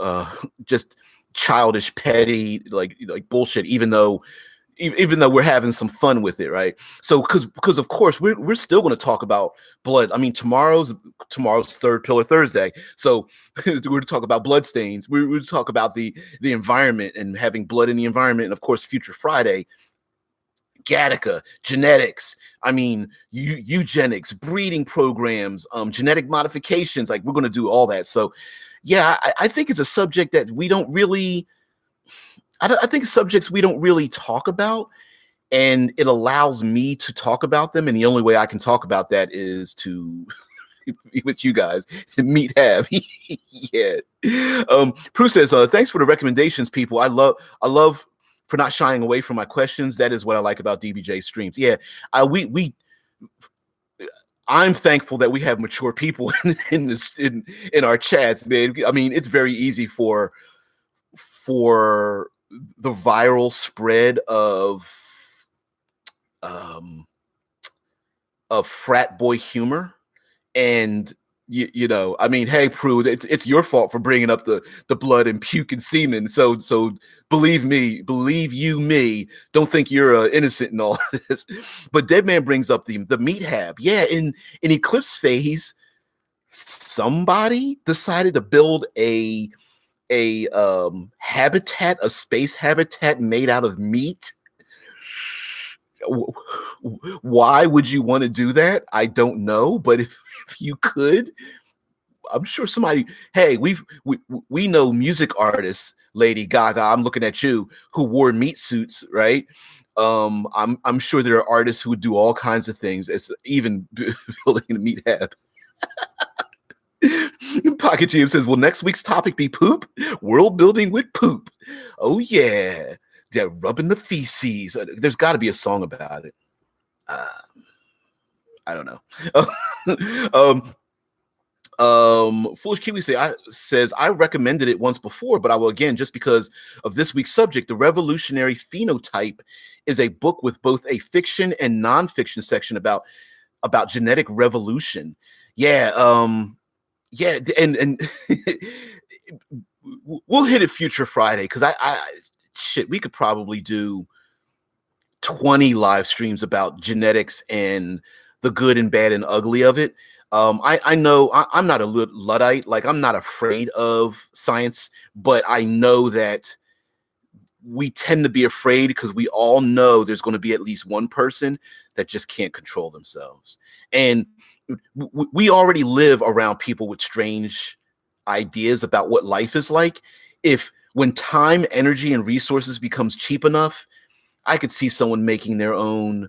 just childish, petty, like bullshit, even though we're having some fun with it, right? So because of course we're still going to talk about blood. I mean, tomorrow's Third Pillar Thursday, so we're going to talk about blood stains. We're going to talk about the environment and having blood in the environment, and of course, Future Friday, Gattaca, genetics. I mean, eugenics, breeding programs, genetic modifications. Like, we're going to do all that. So, yeah, I think it's a subject that we don't really. I think subjects we don't really talk about, and it allows me to talk about them. And the only way I can talk about that is to with you guys, meet Hab. Yeah. Prue says, thanks for the recommendations, people. I love for not shying away from my questions. That is what I like about DBJ streams. Yeah. I'm thankful that we have mature people in our chats, man. I mean, it's very easy for the viral spread of frat boy humor. And you know, I mean, hey, Prue, it's your fault for bringing up the blood and puke and semen. So believe you me, don't think you're innocent in all this. But Deadman brings up the meat hab. Yeah, in Eclipse phase, somebody decided to build a habitat, a space habitat made out of meat. Why would you want to do that? I don't know, but if you could, I'm sure somebody. Hey, we know music artists, Lady Gaga. I'm looking at you, who wore meat suits, right? I'm sure there are artists who would do all kinds of things, as even building a meat hab. Pocket Jam says, will next week's topic be poop? World building with poop. Oh yeah. Yeah, rubbing the feces. There's got to be a song about it. I don't know. Foolish Kiwi says, I recommended it once before, but I will again, just because of this week's subject. The Revolutionary Phenotype is a book with both a fiction and nonfiction section about genetic revolution. Yeah. Yeah, and we'll hit it Future Friday, because we could probably do 20 live streams about genetics and the good and bad and ugly of it. I know I'm not a Luddite. Like, I'm not afraid of science, but I know that we tend to be afraid because we all know there's going to be at least one person that just can't control themselves. And we already live around people with strange ideas about what life is like. When time, energy, and resources becomes cheap enough, I could see someone making their own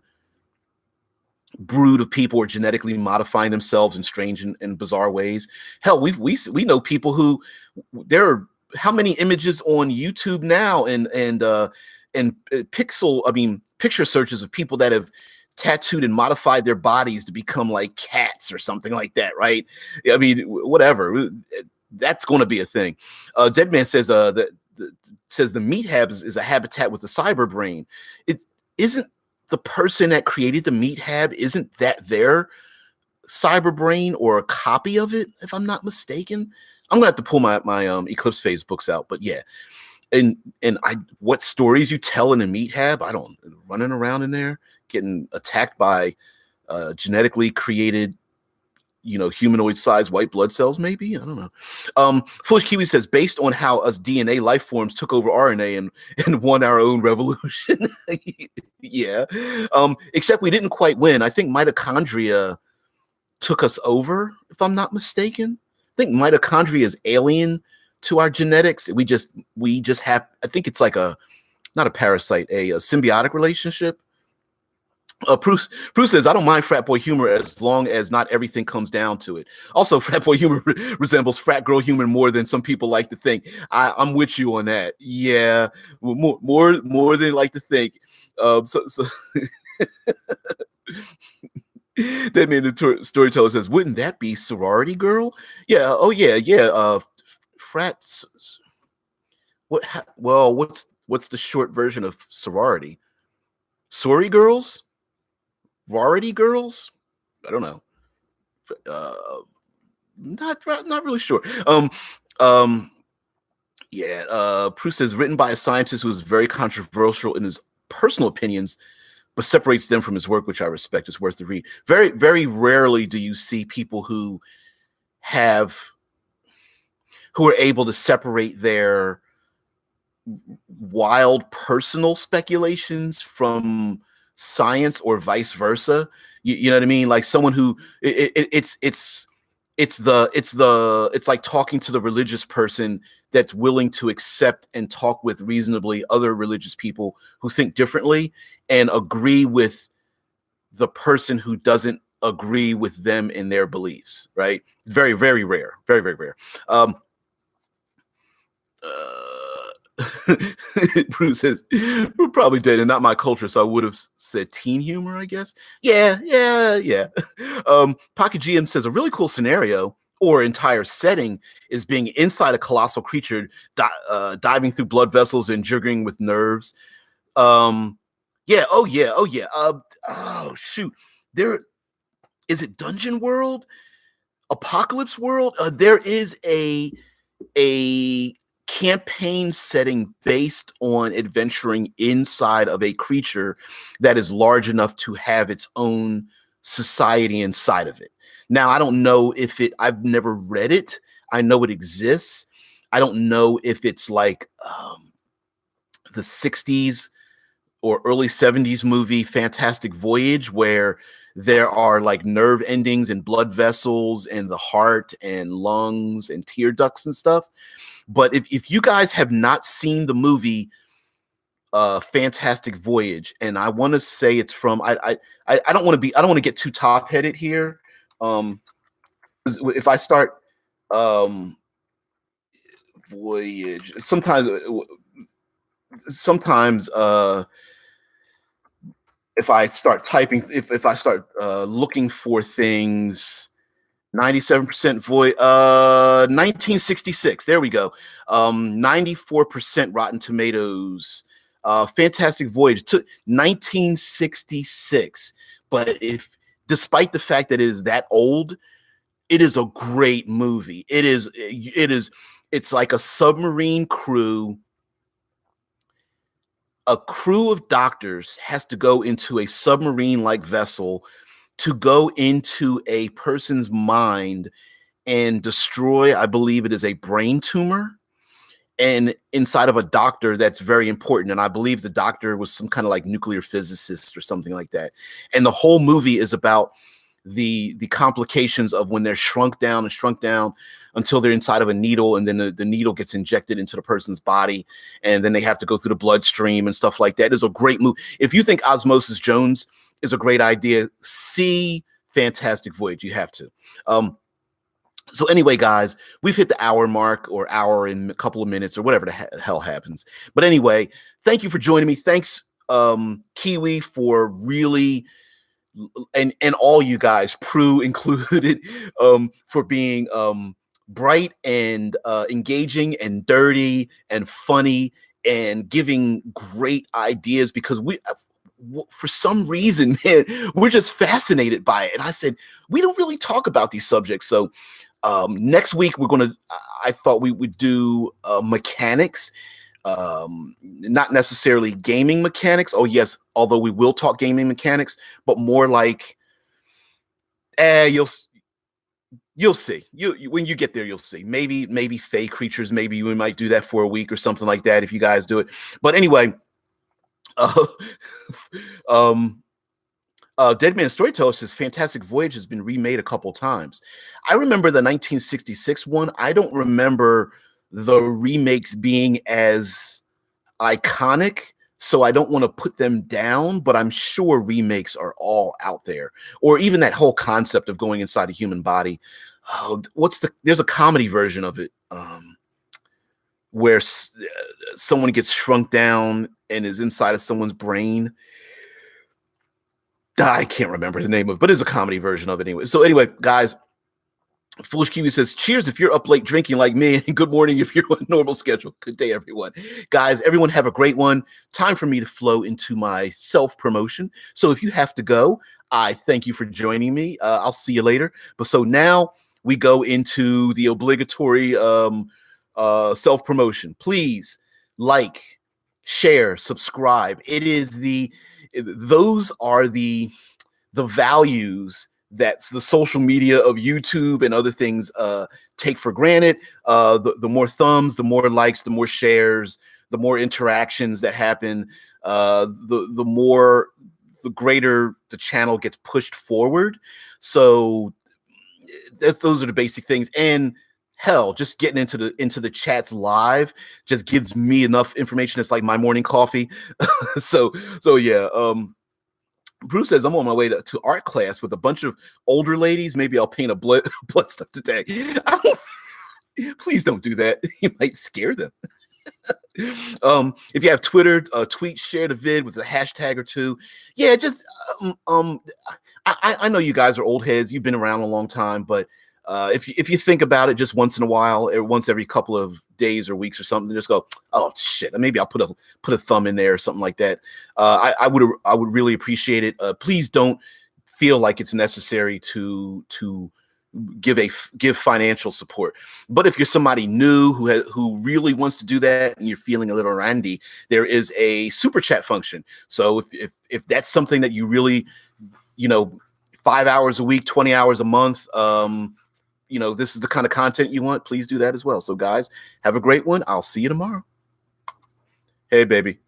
brood of people or genetically modifying themselves in strange and bizarre ways. Hell, we know people who, there are how many images on YouTube now and picture searches of people that have tattooed and modified their bodies to become like cats or something like that, right? I mean, whatever. That's going to be a thing. Dead Man says says the meat hab is a habitat with the cyber brain. It isn't the person that created the meat hab, isn't that their cyber brain or a copy of it, if I'm not mistaken? I'm gonna have to pull my Eclipse Phase books out, but yeah. And what stories you tell in a meat hab, I don't, running around in there getting attacked by genetically created, humanoid sized white blood cells, maybe. I don't know. Foolish Kiwi says, based on how us DNA life forms took over RNA and won our own revolution. Yeah. Except we didn't quite win. I think mitochondria took us over, if I'm not mistaken. I think mitochondria is alien to our genetics. We just have, I think it's like not a parasite, a symbiotic relationship. Bruce says, I don't mind frat boy humor as long as not everything comes down to it. Also, frat boy humor resembles frat girl humor more than some people like to think. I'm with you on that. Yeah, more than you like to think. So that mean the storyteller says, wouldn't that be sorority girl? Yeah. Oh yeah. Frats. What's the short version of sorority? Sorry girls? Rarity girls? I don't know. Not really sure. Proust says, written by a scientist who is very controversial in his personal opinions, but separates them from his work, which I respect. It's worth the read. Very, very rarely do you see people who are able to separate their wild personal speculations from science or vice versa. You know what I mean? Like someone who it's like talking to the religious person that's willing to accept and talk with reasonably other religious people who think differently and agree with the person who doesn't agree with them in their beliefs, right? Very, very rare. Very, very rare. Bruce says, we're probably dead and not my culture, so I would have said teen humor, I guess. Yeah. Pocket GM says, a really cool scenario or entire setting is being inside a colossal creature diving through blood vessels and jiggering with nerves. Oh shoot, there is it Dungeon World, Apocalypse World. There is a campaign setting based on adventuring inside of a creature that is large enough to have its own society inside of it. Now, I don't know if I've never read it. I know it exists. I don't know if it's like the 60s or early 70s movie Fantastic Voyage, where there are like nerve endings and blood vessels and the heart and lungs and tear ducts and stuff. But if you guys have not seen the movie Fantastic Voyage, and I want to say it's from I don't want to get too top headed here. If I start Voyage, sometimes if I start typing, if I start looking for things. 97% void 1966, there we go. 94% Rotten Tomatoes. Fantastic Voyage took 1966, but despite the fact that it is that old, it is a great movie. It's like a submarine crew. A crew of doctors has to go into a submarine-like vessel to go into a person's mind and destroy, I believe it is a brain tumor, and inside of a doctor that's very important. And I believe the doctor was some kind of like nuclear physicist or something like that. And the whole movie is about the complications of when they're shrunk down until they're inside of a needle, and then the needle gets injected into the person's body, and then they have to go through the bloodstream and stuff like that. It is a great movie. If you think Osmosis Jones is a great idea, see Fantastic Voyage. You have to. So anyway, guys, we've hit the hour mark, or hour in a couple of minutes, or whatever the hell happens. But anyway, thank you for joining me. Thanks, Kiwi, for really and all you guys, Prue included, for being bright and engaging and dirty and funny and giving great ideas, because for some reason, man, we're just fascinated by it. And I said, we don't really talk about these subjects. So next week I thought we would do mechanics, not necessarily gaming mechanics. Oh yes, although we will talk gaming mechanics, but more like, you'll see. You when you get there, you'll see. Maybe fey creatures. Maybe we might do that for a week or something like that if you guys do it. But anyway, um, Dead Man Storyteller says Fantastic Voyage has been remade a couple times. I remember the 1966 one. I don't remember the remakes being as iconic, so I don't want to put them down, but I'm sure remakes are all out there. Or even that whole concept of going inside a human body. There's a comedy version of it, where someone gets shrunk down and is inside of someone's brain. I can't remember the name of it, but it's a comedy version of it anyway. So anyway, guys, Foolish Kiwi says, cheers if you're up late drinking like me, and good morning if you're on a normal schedule. Good day, everyone. Guys, everyone have a great one. Time for me to flow into my self-promotion. So if you have to go, I thank you for joining me. I'll see you later. But so now we go into the obligatory self-promotion. Please like, share, subscribe. Those are the values that the social media of YouTube and other things take for granted. The more thumbs, the more likes, the more shares, the more interactions that happen, the greater the channel gets pushed forward. So those are the basic things. And hell, just getting into the chats live just gives me enough information. It's like my morning coffee. so yeah. Bruce says, I'm on my way to art class with a bunch of older ladies. Maybe I'll paint a blood stuff today. Please don't do that. You might scare them. If you have Twitter, tweet, share the vid with a hashtag or two. Yeah, just I know you guys are old heads. You've been around a long time, but if you think about it just once in a while, or once every couple of days or weeks or something, just go, oh shit, maybe I'll put a thumb in there or something like that. I would really appreciate it. Please don't feel like it's necessary to give financial support. But if you're somebody new who really wants to do that and you're feeling a little randy, there is a super chat function. So if that's something that you really, 5 hours a week, 20 hours a month, this is the kind of content you want, please do that as well. So guys, have a great one. I'll see you tomorrow. Hey, baby.